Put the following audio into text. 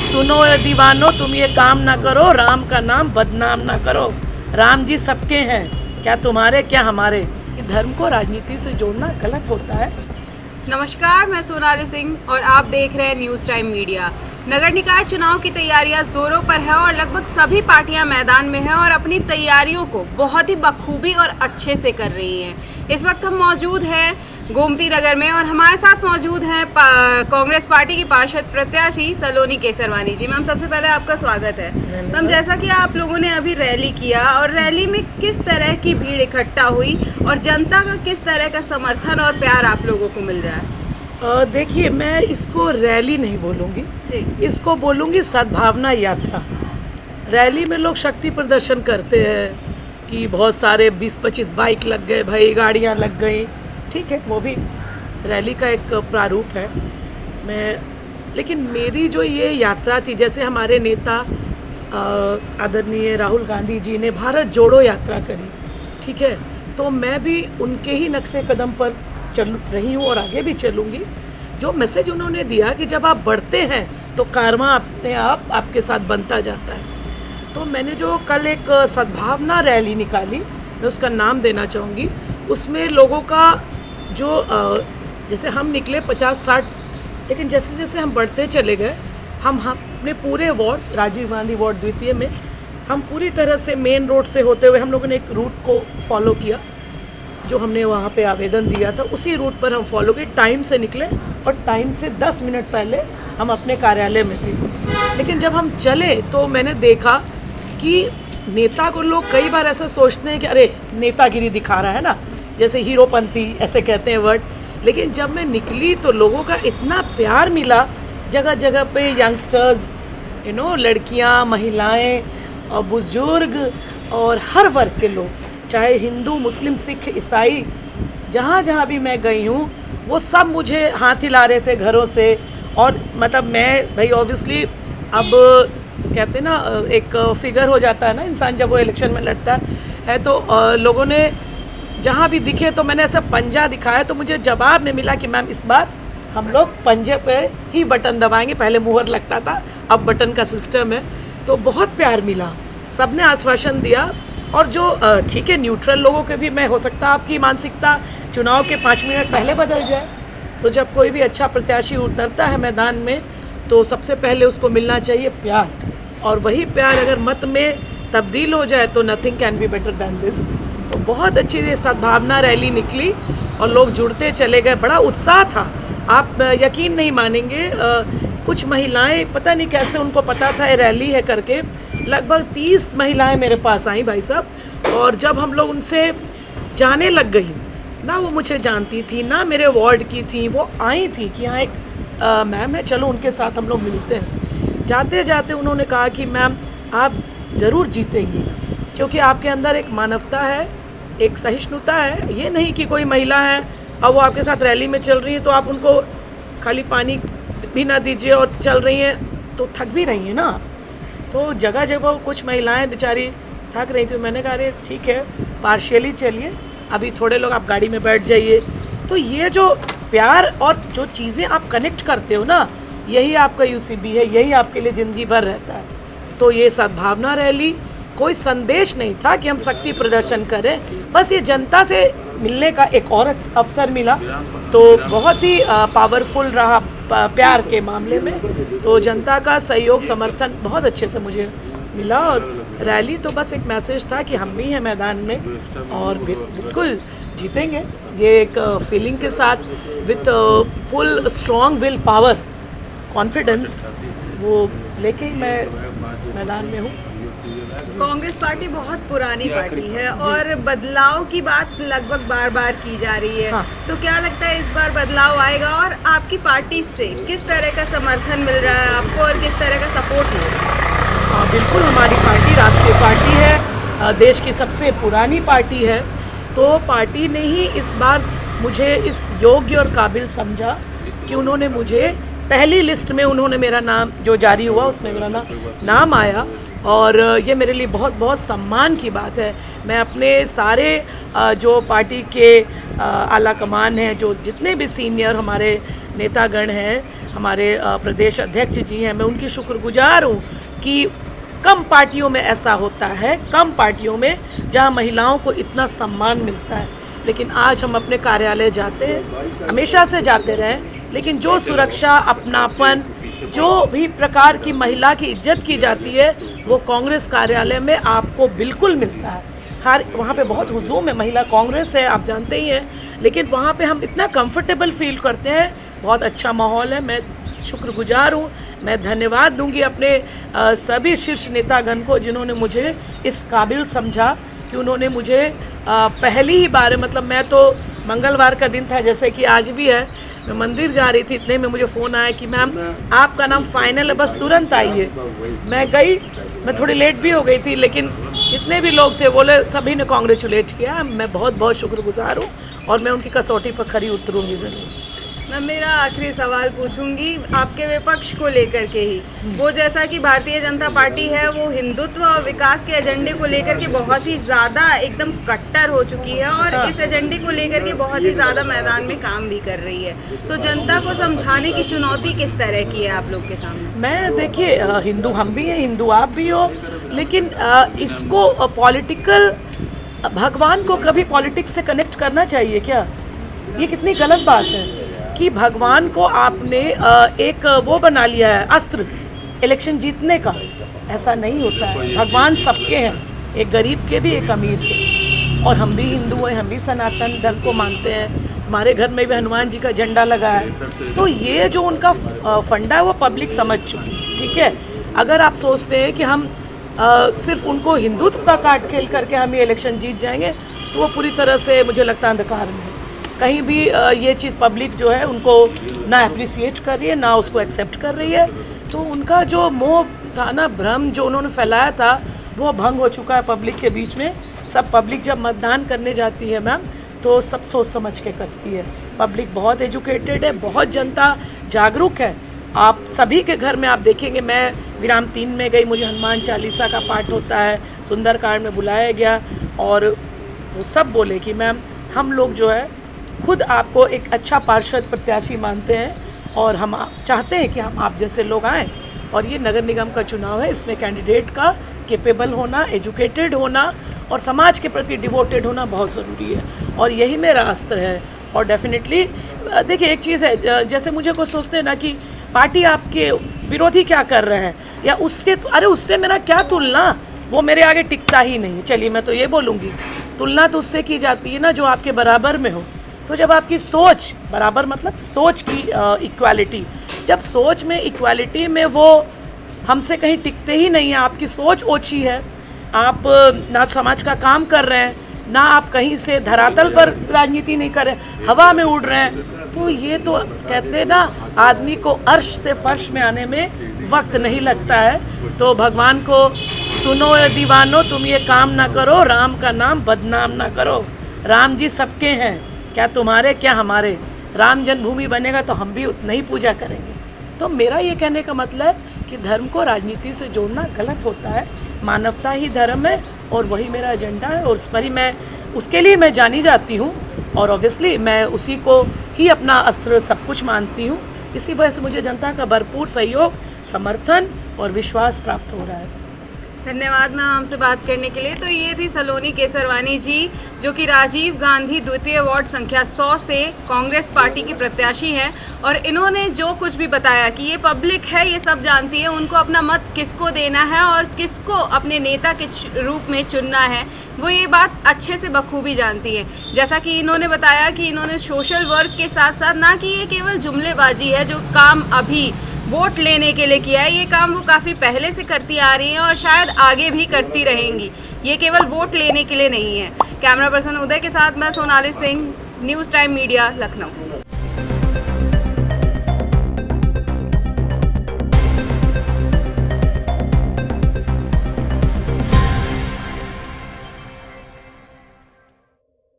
सुनो ए दीवानो, तुम ये काम ना करो, राम का नाम बदनाम ना करो। राम जी सबके हैं, क्या तुम्हारे क्या हमारे। धर्म को राजनीति से जोड़ना गलत होता है। नमस्कार, मैं सोनाली सिंह और आप देख रहे हैं न्यूज़ टाइम मीडिया। नगर निकाय चुनाव की तैयारियां जोरों पर है और लगभग सभी पार्टियां मैदान में हैं और अपनी तैयारियों को बहुत ही बखूबी और अच्छे से कर रही हैं। इस वक्त हम मौजूद हैं गोमती नगर में और हमारे साथ मौजूद हैं कांग्रेस पार्टी की पार्षद प्रत्याशी सलोनी केसरवानी जी। मैम, सबसे पहले आपका स्वागत है। मैम, जैसा कि आप लोगों ने अभी रैली किया और रैली में किस तरह की भीड़ इकट्ठा हुई और जनता का किस तरह का समर्थन और प्यार आप लोगों को मिल रहा है? देखिए, मैं इसको रैली नहीं बोलूँगी, इसको बोलूँगी सद्भावना यात्रा। रैली में लोग शक्ति प्रदर्शन करते हैं कि बहुत सारे 20-25 बाइक लग गए, भाई गाड़ियाँ लग गई, ठीक है, वो भी रैली का एक प्रारूप है। लेकिन मेरी जो ये यात्रा थी, जैसे हमारे नेता आदरणीय राहुल गांधी जी ने भारत जोड़ो यात्रा करी, ठीक है, तो मैं भी उनके ही नक्शे कदम पर चल रही हूँ और आगे भी चलूँगी। जो मैसेज उन्होंने दिया कि जब आप बढ़ते हैं तो कारवां अपने आप आपके साथ बनता जाता है। तो मैंने जो कल एक सद्भावना रैली निकाली, मैं उसका नाम देना चाहूँगी। उसमें लोगों का जो जैसे हम निकले 50-60, लेकिन जैसे जैसे हम बढ़ते चले गए, हम अपने पूरे वार्ड, राजीव गांधी वार्ड द्वितीय में, हम पूरी तरह से मेन रोड से होते हुए हम लोगों ने एक रूट को फॉलो किया। जो हमने वहाँ पे आवेदन दिया था उसी रूट पर हम फॉलो किए। टाइम से निकले और टाइम से 10 मिनट पहले हम अपने कार्यालय में थे। लेकिन जब हम चले तो मैंने देखा कि नेता को लोग कई बार ऐसा सोचते हैं कि अरे नेतागिरी दिखा रहा है ना, जैसे हीरोपंती ऐसे कहते हैं वर्ड। लेकिन जब मैं निकली तो लोगों का इतना प्यार मिला, जगह जगह पे यंगस्टर्स, लड़कियाँ, महिलाएँ और बुजुर्ग और हर वर्ग के लोग, चाहे हिंदू, मुस्लिम, सिख, ईसाई, जहाँ जहाँ भी मैं गई हूँ वो सब मुझे हाथ हिला रहे थे घरों से। और मतलब मैं भाई ऑब्वियसली अब कहते ना एक फिगर हो जाता है ना इंसान जब वो इलेक्शन में लड़ता है, तो लोगों ने जहाँ भी दिखे तो मैंने ऐसा पंजा दिखाया, तो मुझे जवाब में मिला कि मैम इस बार हम लोग पंजे पे ही बटन दबाएंगे, पहले मुहर लगता था, अब बटन का सिस्टम है। तो बहुत प्यार मिला, सबने आश्वासन दिया। और जो ठीक है, न्यूट्रल लोगों के भी, मैं हो सकता आपकी मानसिकता चुनाव के 5 मिनट पहले बदल जाए। तो जब कोई भी अच्छा प्रत्याशी उतरता है मैदान में तो सबसे पहले उसको मिलना चाहिए प्यार, और वही प्यार अगर मत में तब्दील हो जाए तो nothing can be better than this. तो बहुत अच्छी ये सद्भावना रैली निकली और लोग जुड़ते चले गए, बड़ा उत्साह था। आप यकीन नहीं मानेंगे, कुछ महिलाएं, पता नहीं कैसे उनको पता था ये रैली है करके, लगभग 30 महिलाएं मेरे पास आई भाई साहब। और जब हम लोग उनसे जाने लग गई ना, वो मुझे जानती थी ना मेरे वार्ड की थी, वो आई थी कि यहाँ एक मैम है, चलो उनके साथ हम लोग मिलते हैं। जाते जाते उन्होंने कहा कि मैम आप ज़रूर जीतेंगी, क्योंकि आपके अंदर एक मानवता है, एक सहिष्णुता है। ये नहीं कि कोई महिला है और वो आपके साथ रैली में चल रही है तो आप उनको खाली पानी भी ना दीजिए और चल रही हैं तो थक भी रही हैं ना। तो जगह जगह कुछ महिलाएं बेचारी थक रही थी। मैंने कहा अरे ठीक है, पार्शियली चलिए, अभी थोड़े लोग आप गाड़ी में बैठ जाइए। तो ये जो प्यार और जो चीज़ें आप कनेक्ट करते हो ना, यही आपका यूसीबी है, यही आपके लिए ज़िंदगी भर रहता है। तो ये सद्भावना रैली कोई संदेश नहीं था कि हम शक्ति प्रदर्शन करें, बस ये जनता से मिलने का एक और अवसर मिला। तो बहुत ही पावरफुल रहा प्यार के मामले में। तो जनता का सहयोग, समर्थन बहुत अच्छे से मुझे मिला। और रैली तो बस एक मैसेज था कि हम भी हैं मैदान में और बिल्कुल जीतेंगे, ये एक फीलिंग के साथ, with full strong will power, confidence, वो लेके ही मैं मैदान में हूँ। कांग्रेस पार्टी बहुत पुरानी पार्टी है और बदलाव की बात लगभग बार बार की जा रही है। हाँ। तो क्या लगता है इस बार बदलाव आएगा और आपकी पार्टी से किस तरह का समर्थन मिल रहा है आपको और किस तरह का सपोर्ट मिल रहा है? बिल्कुल, हमारी पार्टी राष्ट्रीय पार्टी है, देश की सबसे पुरानी पार्टी है। तो पार्टी ने ही इस बार मुझे इस योग्य और काबिल समझा कि उन्होंने मुझे पहली लिस्ट में, उन्होंने मेरा नाम जो जारी हुआ उसमें मेरा नाम आया। और ये मेरे लिए बहुत बहुत सम्मान की बात है। मैं अपने सारे जो पार्टी के आला कमान हैं, जो जितने भी सीनियर हमारे नेतागण हैं, हमारे प्रदेश अध्यक्ष जी हैं, मैं उनकी शुक्रगुजार हूँ कि कम पार्टियों में ऐसा होता है, कम पार्टियों में जहाँ महिलाओं को इतना सम्मान मिलता है। लेकिन आज हम अपने कार्यालय जाते हैं, हमेशा से जाते रहे, लेकिन जो सुरक्षा, अपनापन, जो भी प्रकार की महिला की इज्जत की जाती है वो कांग्रेस कार्यालय में आपको बिल्कुल मिलता है। हर वहाँ पे बहुत हुजूम है, महिला कांग्रेस है, आप जानते ही हैं, लेकिन वहाँ पे हम इतना कंफर्टेबल फील करते हैं, बहुत अच्छा माहौल है। मैं शुक्रगुजार हूँ, मैं धन्यवाद दूंगी अपने सभी शीर्ष नेतागण को जिन्होंने मुझे इस काबिल समझा कि उन्होंने मुझे पहली ही बार, मतलब मैं तो मंगलवार का दिन था जैसे कि आज भी है, मैं मंदिर जा रही थी, इतने में मुझे फ़ोन आया कि मैम आपका नाम फाइनल है, बस तुरंत आइए। मैं गई, मैं थोड़ी लेट भी हो गई थी, लेकिन जितने भी लोग थे बोले, सभी ने कॉन्ग्रेचुलेट किया। मैं बहुत बहुत शुक्रगुजार हूँ और मैं उनकी कसौटी पर खरी उतरूँगी ज़रूर। मैं मेरा आखिरी सवाल पूछूंगी आपके विपक्ष को लेकर के ही। वो जैसा कि भारतीय जनता पार्टी है वो हिंदुत्व और विकास के एजेंडे को लेकर के बहुत ही ज़्यादा एकदम कट्टर हो चुकी है और इस एजेंडे को लेकर के बहुत ही ज़्यादा मैदान में काम भी कर रही है। तो जनता को समझाने की चुनौती किस तरह की है आप लोग के सामने? मैं देखिए, हिंदू हम भी हैं, हिंदू आप भी हो, लेकिन इसको पॉलिटिकल, भगवान को कभी पॉलिटिक्स से कनेक्ट करना चाहिए क्या? ये कितनी गलत बात है कि भगवान को आपने एक वो बना लिया है अस्त्र इलेक्शन जीतने का। ऐसा नहीं होता है, भगवान सबके हैं, एक गरीब के भी, एक अमीर के। और हम भी हिंदू हैं, हम भी सनातन धर्म को मानते हैं, हमारे घर में भी हनुमान जी का झंडा लगा है। तो ये जो उनका फंडा है वो पब्लिक समझ चुकी, ठीक है। अगर आप सोचते हैं कि हम सिर्फ उनको हिंदुत्व का कार्ड खेल करके हम ये इलेक्शन जीत जाएंगे तो वो पूरी तरह से मुझे लगता है अंधकार में है। कहीं भी ये चीज़ पब्लिक जो है उनको ना अप्रिसिएट कर रही है, ना उसको एक्सेप्ट कर रही है। तो उनका जो मोह था ना, भ्रम जो उन्होंने फैलाया था, वो भंग हो चुका है पब्लिक के बीच में। सब पब्लिक जब मतदान करने जाती है मैम, तो सब सोच समझ के करती है। पब्लिक बहुत एजुकेटेड है, बहुत जनता जागरूक है। आप सभी के घर में आप देखेंगे, मैं विराम 3 में गई, मुझे हनुमान चालीसा का पाठ होता है, सुंदरकांड में बुलाया गया और वो सब बोले कि मैम हम लोग जो है खुद आपको एक अच्छा पार्षद प्रत्याशी मानते हैं और हम चाहते हैं कि हम आप जैसे लोग आएँ। और ये नगर निगम का चुनाव है, इसमें कैंडिडेट का कैपेबल होना, एजुकेटेड होना और समाज के प्रति डिवोटेड होना बहुत ज़रूरी है और यही मेरा अस्त्र है। और डेफिनेटली देखिए, एक चीज़ है, जैसे मुझे कुछ सोचते हैं ना कि पार्टी आपके विरोधी क्या कर रहे हैं या उसके, अरे उससे मेरा क्या तुलना, वो मेरे आगे टिकता ही नहीं। चलिए मैं तो ये बोलूँगी, तुलना तो उससे की जाती है ना जो आपके बराबर में हो। तो जब आपकी सोच बराबर, मतलब सोच की इक्वालिटी, जब सोच में इक्वालिटी में वो हमसे कहीं टिकते ही नहीं है, आपकी सोच ओछी है, आप ना समाज का काम कर रहे हैं, ना आप कहीं से धरातल पर राजनीति नहीं कर रहे, हवा में उड़ रहे हैं, तो ये तो कहते हैं ना, आदमी को अर्श से फर्श में आने में वक्त नहीं लगता है। तो भगवान को सुनो ये दीवानो, तुम ये काम ना करो, राम का नाम बदनाम ना करो। राम जी सबके हैं, क्या तुम्हारे क्या हमारे। राम जन्मभूमि बनेगा तो हम भी उतना ही पूजा करेंगे। तो मेरा ये कहने का मतलब कि धर्म को राजनीति से जोड़ना गलत होता है। मानवता ही धर्म है और वही मेरा एजेंडा है और उस पर ही मैं, उसके लिए मैं जानी जाती हूँ और ऑब्वियसली मैं उसी को ही अपना अस्त्र सब कुछ मानती हूँ। इसी वजह से मुझे जनता का भरपूर सहयोग, समर्थन और विश्वास प्राप्त हो रहा है। धन्यवाद मैम हमसे बात करने के लिए। तो ये थी सलोनी केसरवानी जी, जो कि राजीव गांधी द्वितीय वार्ड संख्या 100 से कांग्रेस पार्टी की प्रत्याशी हैं और इन्होंने जो कुछ भी बताया कि ये पब्लिक है, ये सब जानती है, उनको अपना मत किसको देना है और किसको अपने नेता के रूप में चुनना है, वो ये बात अच्छे से बखूबी जानती है। जैसा कि इन्होंने बताया कि इन्होंने सोशल वर्क के साथ साथ, ना कि ये केवल जुमलेबाजी है जो काम अभी वोट लेने के लिए किया है, ये काम वो काफ़ी पहले से करती आ रही हैं और शायद आगे भी करती रहेंगी। ये केवल वोट लेने के लिए नहीं है। कैमरा पर्सन उदय के साथ मैं Sonali Singh, news time media, Lucknow.